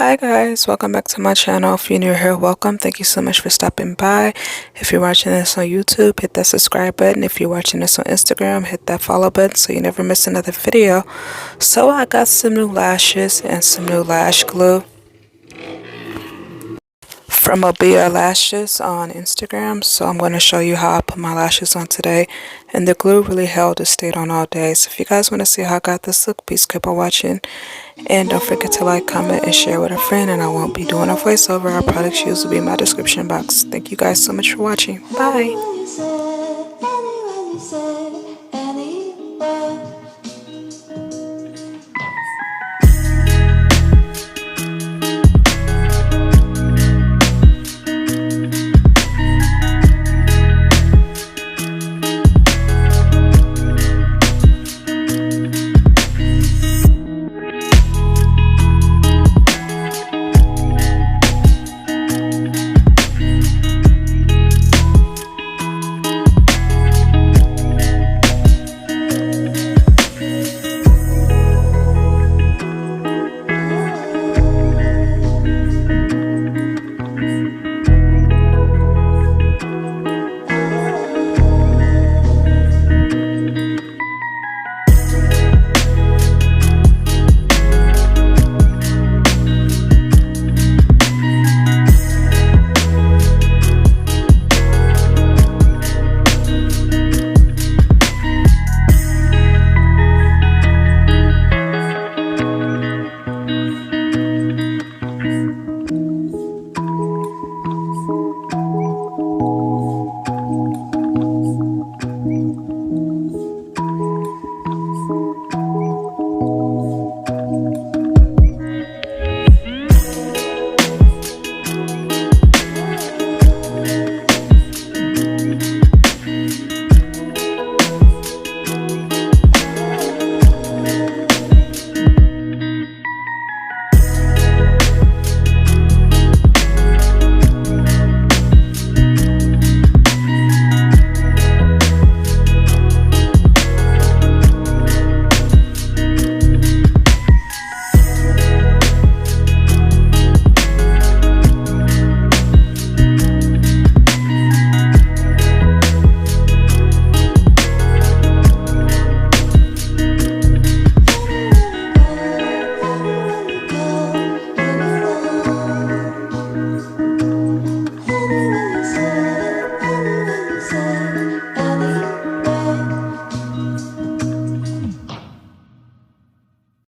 Hi guys, welcome back to my channel. If you're new here, welcome. Thank you so much for stopping by. If you're watching this on YouTube, hit that subscribe button. If you're watching this on Instagram, hit that follow button so you never miss another video. So I got some new lashes and some new lash glue from Mobile Lashes on Instagram. So I'm going to show you how I put my lashes on today, and the glue really held it, stayed on all day. So if you guys want to see how I got this look, please keep on watching, and don't forget to like, comment, and share with a friend. And I won't be doing a voiceover. Our product used will be in my description box. Thank you guys so much for watching. Bye.